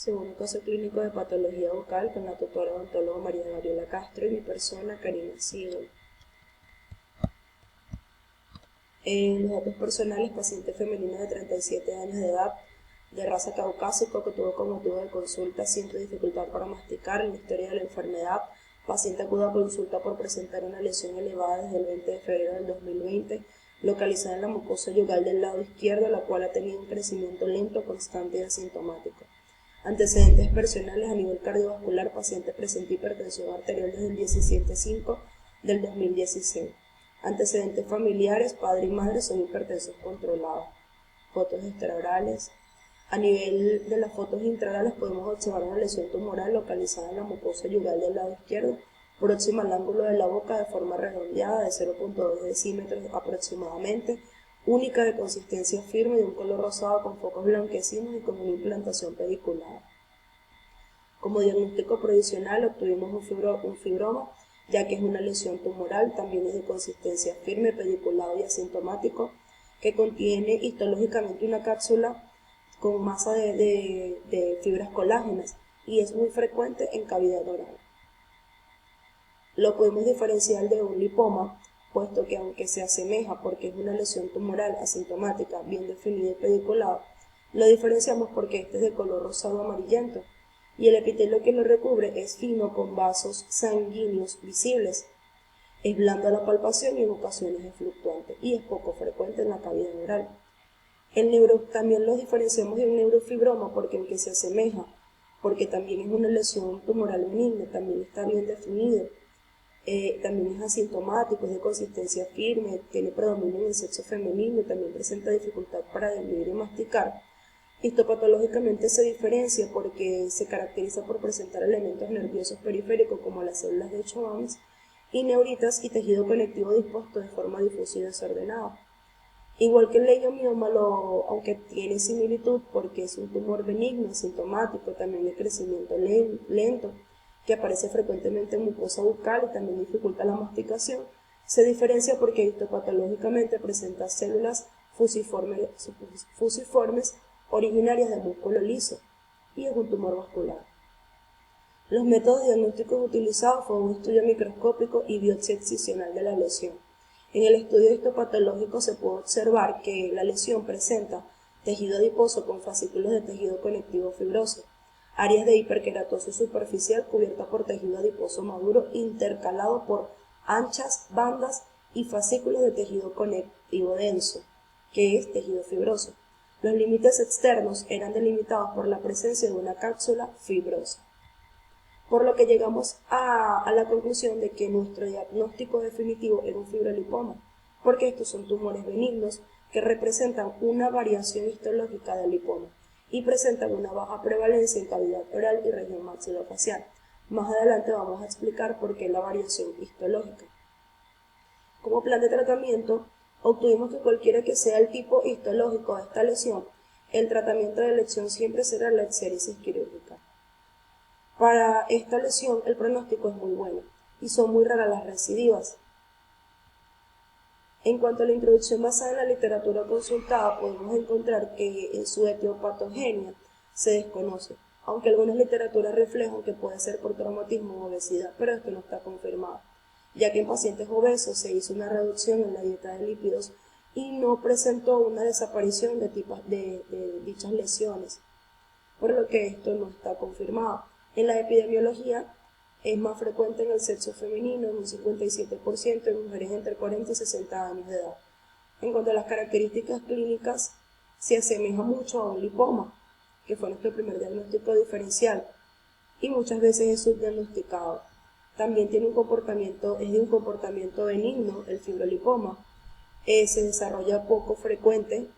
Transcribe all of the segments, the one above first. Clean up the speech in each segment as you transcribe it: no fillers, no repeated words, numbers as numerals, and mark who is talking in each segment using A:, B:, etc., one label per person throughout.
A: Segundo caso clínico de patología bucal con la tutora odontóloga María Gabriela Castro y mi persona Karina Siegel. En los datos personales, paciente femenina de 37 años de edad, de raza caucásico, que tuvo como motivo de consulta siento dificultad para masticar. En la historia de la enfermedad, paciente acude a consulta por presentar una lesión elevada desde el 20 de febrero del 2020, localizada en la mucosa yugal del lado izquierdo, la cual ha tenido un crecimiento lento, constante y asintomático. Antecedentes personales a nivel cardiovascular, paciente presenta hipertensión arterial desde el 17/5 del 2016. Antecedentes familiares, padre y madre son hipertensos controlados. Fotos extraorales. A nivel de las fotos intraorales podemos observar una lesión tumoral localizada en la mucosa yugal del lado izquierdo, próxima al ángulo de la boca, de forma redondeada de 0,2 decímetros aproximadamente, única, de consistencia firme, de un color rosado con focos blanquecinos y con una implantación pediculada. Como diagnóstico provisional obtuvimos un fibroma, ya que es una lesión tumoral, también es de consistencia firme, pediculado y asintomático, que contiene histológicamente una cápsula con masa de fibras colágenas y es muy frecuente en cavidad oral. Lo podemos diferenciar de un lipoma, puesto que aunque se asemeja porque es una lesión tumoral asintomática, bien definida y pediculada, lo diferenciamos porque este es de color rosado amarillento y el epitelio que lo recubre es fino con vasos sanguíneos visibles. Es blando a la palpación y en ocasiones es fluctuante y es poco frecuente en la cavidad oral. También lo diferenciamos de un neurofibroma porque aunque se asemeja, porque también es una lesión tumoral benigna, también está bien definido. También es asintomático, es de consistencia firme, tiene predominio en el sexo femenino, también presenta dificultad para deglutir y masticar. Histopatológicamente se diferencia porque se caracteriza por presentar elementos nerviosos periféricos como las células de Schwann y neuritas y tejido conectivo dispuesto de forma difusa y desordenada. Igual que el leiomioma, aunque tiene similitud porque es un tumor benigno, asintomático, también de crecimiento lento, que aparece frecuentemente en mucosa bucal y también dificulta la masticación, se diferencia porque histopatológicamente presenta células fusiformes originarias del músculo liso y es un tumor vascular. Los métodos diagnósticos utilizados fueron un estudio microscópico y biopsia excisional de la lesión. En el estudio histopatológico se puede observar que la lesión presenta tejido adiposo con fascículos de tejido conectivo fibroso, áreas de hiperkeratosis superficial cubierta por tejido adiposo maduro intercalado por anchas bandas y fascículos de tejido conectivo denso, que es tejido fibroso. Los límites externos eran delimitados por la presencia de una cápsula fibrosa. Por lo que llegamos a la conclusión de que nuestro diagnóstico definitivo era un fibrolipoma, porque estos son tumores benignos que representan una variación histológica del lipoma y presentan una baja prevalencia en cavidad oral y región maxilofacial. Más adelante vamos a explicar por qué la variación histológica. Como plan de tratamiento, obtuvimos que cualquiera que sea el tipo histológico de esta lesión, el tratamiento de elección siempre será la exéresis quirúrgica. Para esta lesión el pronóstico es muy bueno y son muy raras las recidivas. En cuanto a la introducción basada en la literatura consultada, podemos encontrar que en su etiopatogenia se desconoce, aunque algunas literaturas reflejan que puede ser por traumatismo o obesidad, pero esto no está confirmado, ya que en pacientes obesos se hizo una reducción en la dieta de lípidos y no presentó una desaparición de dichas lesiones, por lo que esto no está confirmado. En la epidemiología es más frecuente en el sexo femenino, en un 57%, en mujeres entre 40 y 60 años de edad. En cuanto a las características clínicas, se asemeja mucho a un lipoma, que fue nuestro primer diagnóstico diferencial, y muchas veces es subdiagnosticado. También es de un comportamiento benigno, el fibrolipoma. Se desarrolla poco frecuente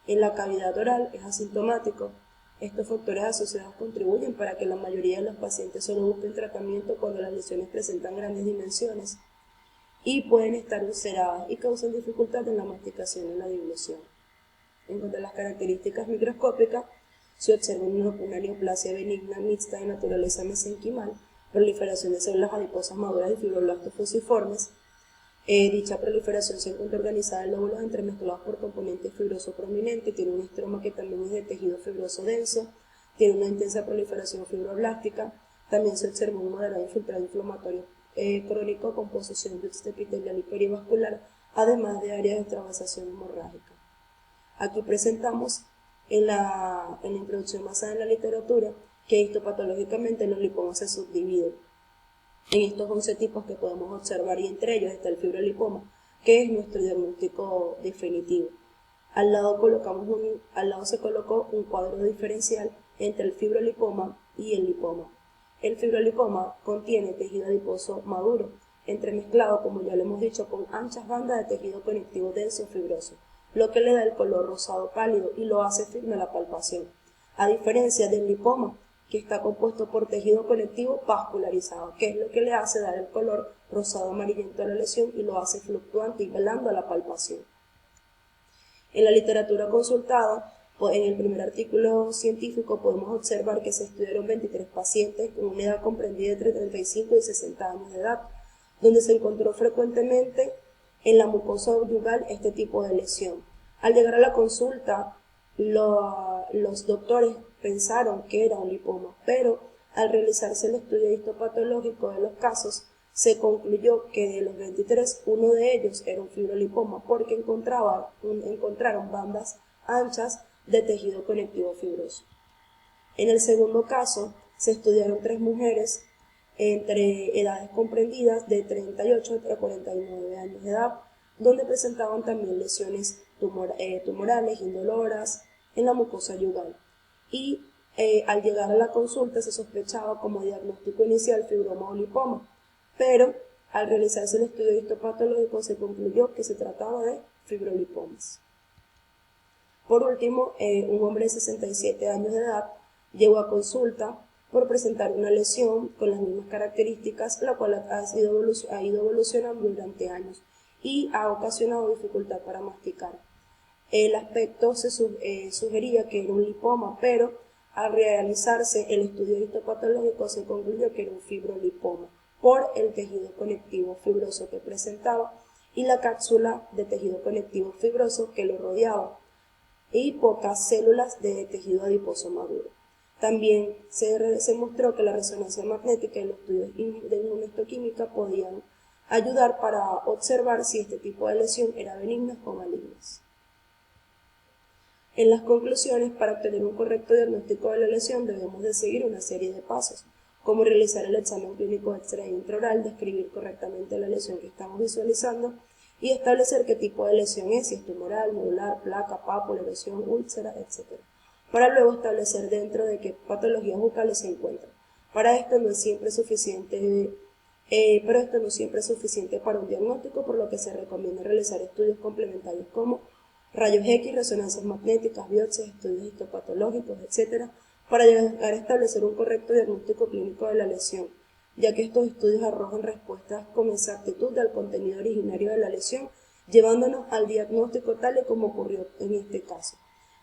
A: en la cavidad oral, es asintomático. Estos factores asociados contribuyen para que la mayoría de los pacientes solo busquen tratamiento cuando las lesiones presentan grandes dimensiones y pueden estar ulceradas y causan dificultad en la masticación y la dilución. En cuanto a las características microscópicas, se observa una neoplasia benigna mixta de naturaleza mesenquimal, proliferación de células adiposas maduras y fibroblastos fusiformes. Dicha proliferación se encuentra organizada en lóbulos entremezclados por componente fibroso prominente, tiene un estroma que también es de tejido fibroso denso, tiene una intensa proliferación fibroblástica. También se observa un moderado infiltrado inflamatorio crónico con posesión de epitelial y perivascular, además de áreas de extravasación hemorrágica. Aquí presentamos en la introducción basada en la literatura que histopatológicamente los lipomas se subdividen en estos 11 tipos que podemos observar, y entre ellos está el fibrolipoma, que es nuestro diagnóstico definitivo. Al lado se colocó un cuadro diferencial entre el fibrolipoma y el lipoma. El fibrolipoma contiene tejido adiposo maduro, entremezclado, como ya lo hemos dicho, con anchas bandas de tejido conectivo denso fibroso, lo que le da el color rosado pálido y lo hace firme a la palpación, a diferencia del lipoma, que está compuesto por tejido conectivo vascularizado, que es lo que le hace dar el color rosado amarillento a la lesión y lo hace fluctuante y blando a la palpación. En la literatura consultada, en el primer artículo científico, podemos observar que se estudiaron 23 pacientes con una edad comprendida entre 35 y 60 años de edad, donde se encontró frecuentemente en la mucosa yugal este tipo de lesión. Al llegar a la consulta, los doctores pensaron que era un lipoma, pero al realizarse el estudio histopatológico de los casos, se concluyó que de los 23, uno de ellos era un fibrolipoma, porque encontraron bandas anchas de tejido conectivo fibroso. En el segundo caso, se estudiaron 3 mujeres entre edades comprendidas de 38 a 49 años de edad, donde presentaban también lesiones tumorales indoloras en la mucosa yugal. Y al llegar a la consulta se sospechaba como diagnóstico inicial fibroma o lipoma, pero al realizarse el estudio histopatológico se concluyó que se trataba de fibrolipomas. Por último, un hombre de 67 años de edad llegó a consulta por presentar una lesión con las mismas características, la cual ha ido evolucionando durante años y ha ocasionado dificultad para masticar. El aspecto se sugería que era un lipoma, pero al realizarse el estudio histopatológico se concluyó que era un fibrolipoma por el tejido conectivo fibroso que presentaba y la cápsula de tejido conectivo fibroso que lo rodeaba, y pocas células de tejido adiposo maduro. También se mostró que la resonancia magnética y los estudios de inmunohistoquímica podían ayudar para observar si este tipo de lesión era benigna o maligna. En las conclusiones, para obtener un correcto diagnóstico de la lesión debemos de seguir una serie de pasos, como realizar el examen clínico extra e intraoral, describir correctamente la lesión que estamos visualizando y establecer qué tipo de lesión es, si es tumoral, nodular, placa, pápula, erosión, úlcera, etc. Para luego establecer dentro de qué patologías bucales se encuentran. Para esto no es siempre suficiente, para un diagnóstico, por lo que se recomienda realizar estudios complementarios como rayos X, resonancias magnéticas, biopsias, estudios histopatológicos, etc., para llegar a establecer un correcto diagnóstico clínico de la lesión, ya que estos estudios arrojan respuestas con exactitud al contenido originario de la lesión, llevándonos al diagnóstico tal y como ocurrió en este caso.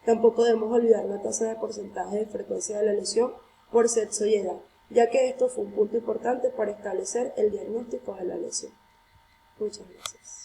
A: Tampoco debemos olvidar la tasa de porcentaje de frecuencia de la lesión por sexo y edad, ya que esto fue un punto importante para establecer el diagnóstico de la lesión. Muchas gracias.